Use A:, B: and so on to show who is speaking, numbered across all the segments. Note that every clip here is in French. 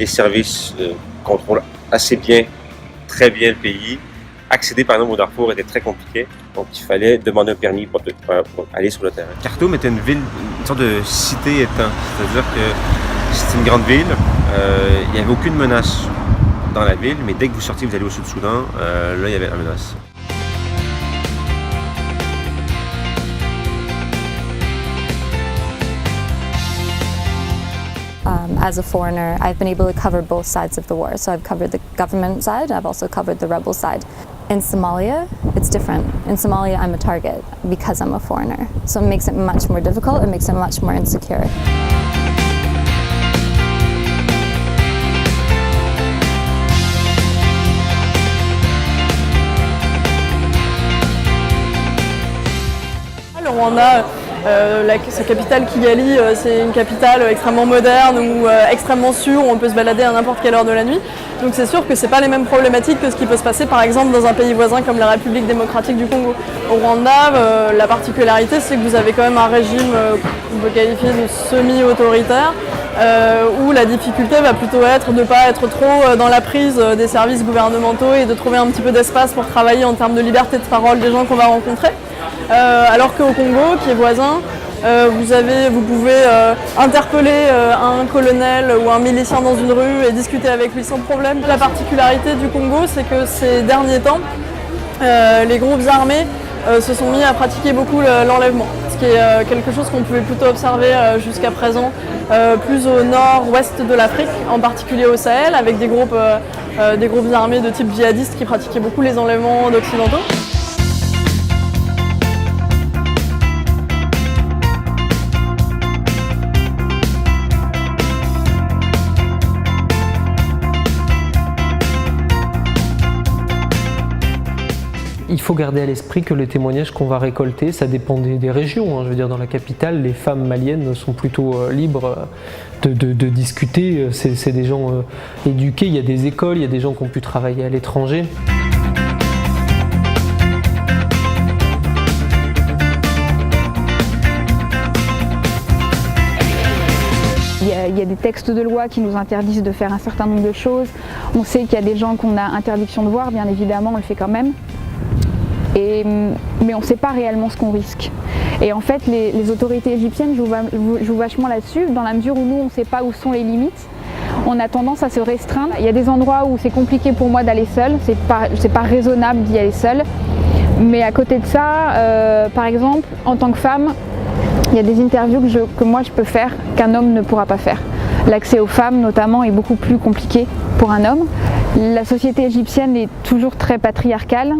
A: les services contrôlent assez bien, très bien le pays. Accéder par exemple au Darfour était très compliqué, donc il fallait demander un permis pour aller sur le terrain. Khartoum était une ville, une sorte de cité-état, c'est-à-dire que c'est une grande ville, il n'y avait aucune menace dans la ville, mais dès que vous sortiez, vous allez au Sud-Soudan, là il y avait la menace.
B: As a foreigner, I've been able to cover both sides of the war. So I've covered the government side, I've also covered the rebel side. In Somalia, it's different. In Somalia, I'm a target because I'm a foreigner. So it makes it much more difficult, it makes it much more insecure.
C: Le Rwanda, sa capitale Kigali, c'est une capitale extrêmement moderne ou extrêmement sûre, où on peut se balader à n'importe quelle heure de la nuit. Donc c'est sûr que ce n'est pas les mêmes problématiques que ce qui peut se passer par exemple dans un pays voisin comme la République démocratique du Congo. Au Rwanda, la particularité c'est que vous avez quand même un régime qu'on peut qualifier de semi-autoritaire, où la difficulté va plutôt être de ne pas être trop dans la prise des services gouvernementaux et de trouver un petit peu d'espace pour travailler en termes de liberté de parole des gens qu'on va rencontrer. Alors qu'au Congo, qui est voisin, vous pouvez interpeller un colonel ou un milicien dans une rue et discuter avec lui sans problème. La particularité du Congo, c'est que ces derniers temps, les groupes armés se sont mis à pratiquer beaucoup l'enlèvement, ce qui est quelque chose qu'on pouvait plutôt observer jusqu'à présent plus au nord-ouest de l'Afrique, en particulier au Sahel, avec des groupes armés de type djihadiste qui pratiquaient beaucoup les enlèvements d'occidentaux.
D: Il faut garder à l'esprit que les témoignages qu'on va récolter, ça dépend des régions. Je veux dire, dans la capitale, les femmes maliennes sont plutôt libres de discuter. C'est des gens éduqués, il y a des écoles, il y a des gens qui ont pu travailler à l'étranger.
E: Il y a des textes de loi qui nous interdisent de faire un certain nombre de choses. On sait qu'il y a des gens qu'on a interdiction de voir, bien évidemment, on le fait quand même. Mais on ne sait pas réellement ce qu'on risque. Et en fait, les autorités égyptiennes jouent vachement là-dessus, dans la mesure où nous, on ne sait pas où sont les limites. On a tendance à se restreindre. Il y a des endroits où c'est compliqué pour moi d'aller seule, c'est pas raisonnable d'y aller seule. Mais à côté de ça, par exemple, en tant que femme, il y a des interviews que moi je peux faire qu'un homme ne pourra pas faire. L'accès aux femmes, notamment, est beaucoup plus compliqué pour un homme. La société égyptienne est toujours très patriarcale.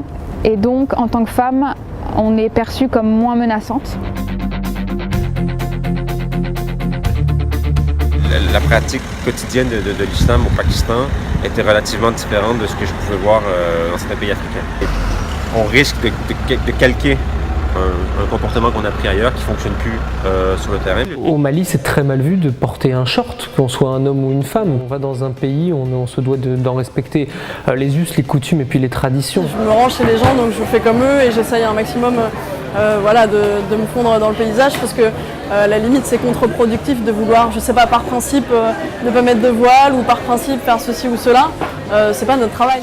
E: Et donc, en tant que femme, on est perçue comme moins menaçante.
A: La pratique quotidienne de l'islam au Pakistan était relativement différente de ce que je pouvais voir dans certains pays africains. On risque de calquer un comportement qu'on a pris ailleurs qui ne fonctionne plus sur le terrain.
D: Au Mali, c'est très mal vu de porter un short, qu'on soit un homme ou une femme. On va dans un pays, on se doit d'en respecter les us, les coutumes et puis les traditions.
C: Je me range chez les gens, donc je fais comme eux et j'essaye un maximum de me fondre dans le paysage parce que à la limite c'est contre-productif de vouloir, je sais pas, par principe ne pas mettre de voile ou par principe faire ceci ou cela. C'est pas notre travail.